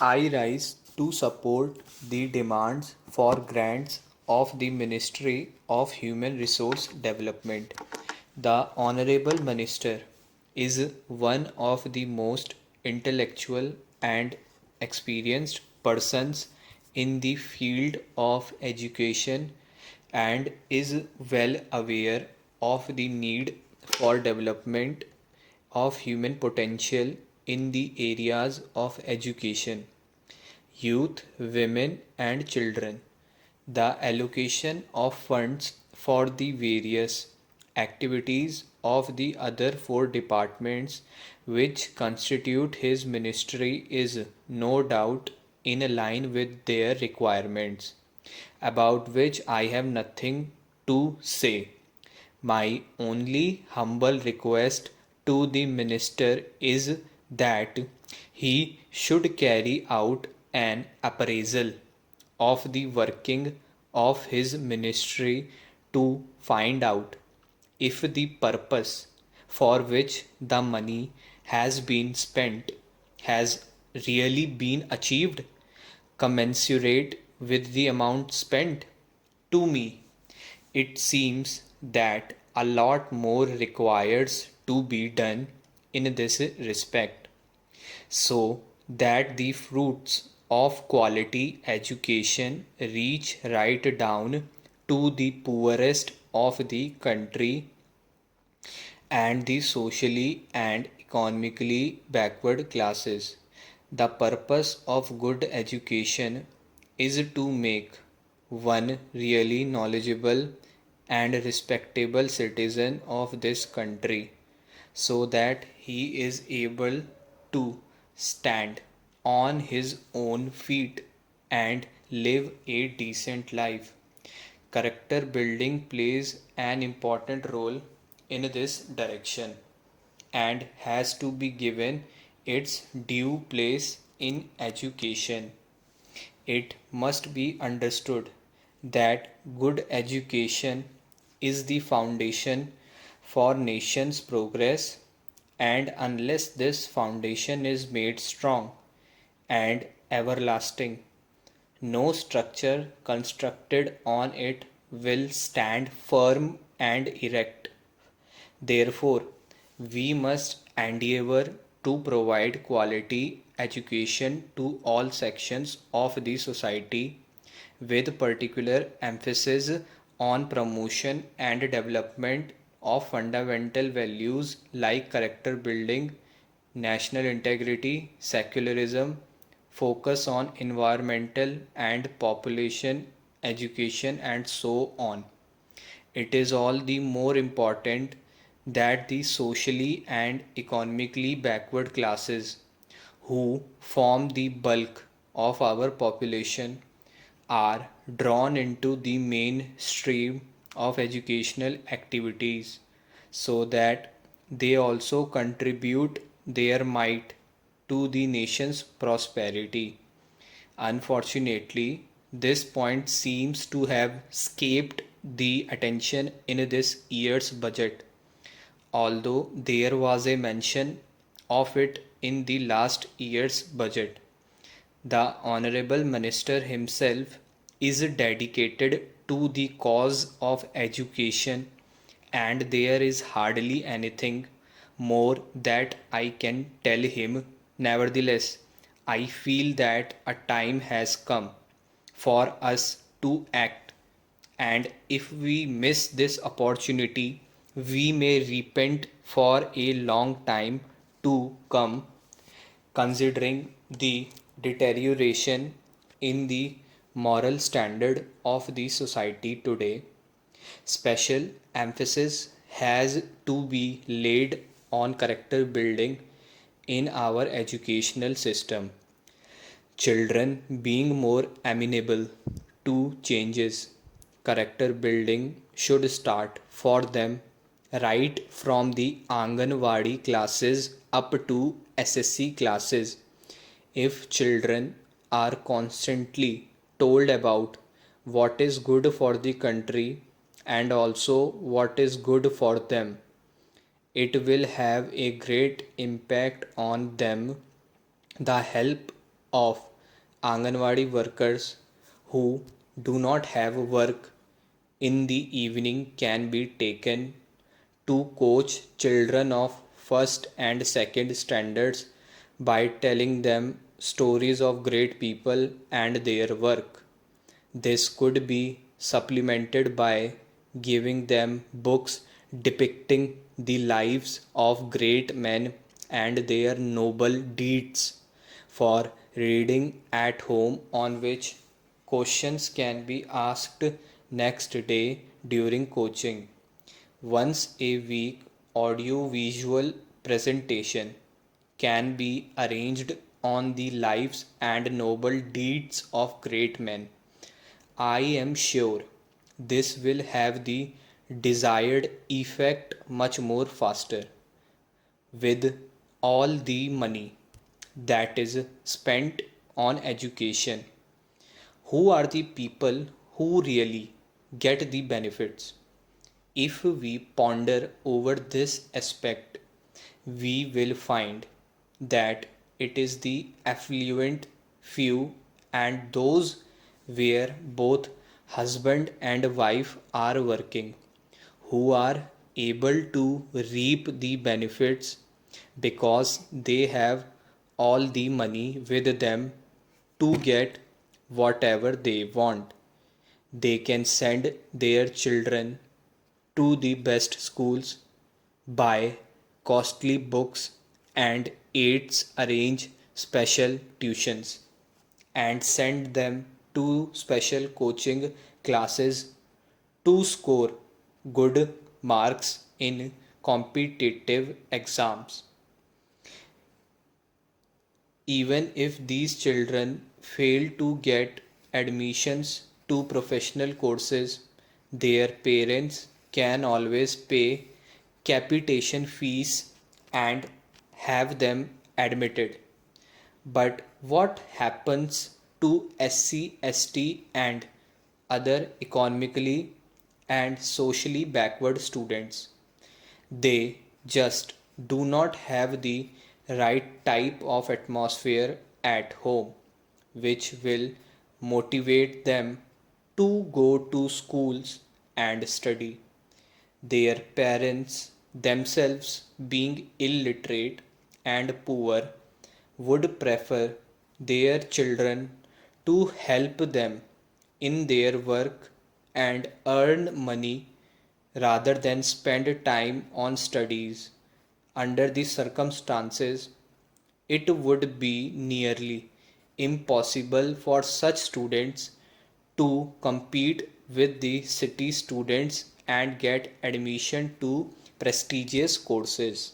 I rise to support the demands for grants of the Ministry of Human Resource Development. The Honorable Minister is one of the most intellectual and experienced persons in the field of education and is well aware of the need for development of human potential in the areas of education, youth, women, and children. The allocation of funds for the various activities of the other four departments which constitute his ministry is no doubt in line with their requirements, about which I have nothing to say. My only humble request to the minister is that he should carry out an appraisal of the working of his ministry to find out if the purpose for which the money has been spent has really been achieved commensurate with the amount spent. To me, it seems that a lot more requires to be done in this respect, so that the fruits of quality education reach right down to the poorest of the country and the socially and economically backward classes. The purpose of good education is to make one really knowledgeable and respectable citizen of this country so that he is able to stand on his own feet and live a decent life. Character building plays an important role in this direction and has to be given its due place in education. It must be understood that good education is the foundation for nation's progress, and unless this foundation is made strong and everlasting, no structure constructed on it will stand firm and erect. Therefore, we must endeavor to provide quality education to all sections of the society, with particular emphasis on promotion and development of fundamental values like character building, national integrity, secularism, focus on environmental and population education, and so on. It is all the more important that the socially and economically backward classes, who form the bulk of our population, are drawn into the mainstream of educational activities so that they also contribute their mite to the nation's prosperity. Unfortunately, this point seems to have escaped the attention in this year's budget, although there was a mention of it in the last year's budget. The Honorable Minister himself is dedicated to the cause of education, and there is hardly anything more that I can tell him. Nevertheless, I feel that a time has come for us to act, and if we miss this opportunity, we may repent for a long time to come, considering the deterioration in the moral standard of the society today. Special emphasis has to be laid on character building in our educational system. Children being more amenable to changes, character building should start for them right from the Anganwadi classes up to SSC classes. If children are constantly told about what is good for the country and also what is good for them, it will have a great impact on them. The help of Anganwadi workers who do not have work in the evening can be taken to coach children of first and second standards by telling them stories of great people and their work. This could be supplemented by giving them books depicting the lives of great men and their noble deeds for reading at home, on which questions can be asked next day during coaching. Once a week audio visual presentation can be arranged on the lives and noble deeds of great men. I am sure this will have the desired effect much more faster. With all the money that is spent on education, who are the people who really get the benefits? If we ponder over this aspect, we will find that it is the affluent few and those where both husband and wife are working who are able to reap the benefits because they have all the money with them to get whatever they want. They can send their children to the best schools, buy costly books and aids, arrange special tuitions, and send them to special coaching classes to score good marks in competitive exams. Even if these children fail to get admissions to professional courses, their parents can always pay capitation fees and have them admitted. But what happens to SC, ST, and other economically and socially backward students? They just do not have the right type of atmosphere at home, which will motivate them to go to schools and study. Their parents, themselves being illiterate and poor, would prefer their children to help them in their work and earn money rather than spend time on studies. Under the circumstances, it would be nearly impossible for such students to compete with the city students and get admission to prestigious courses.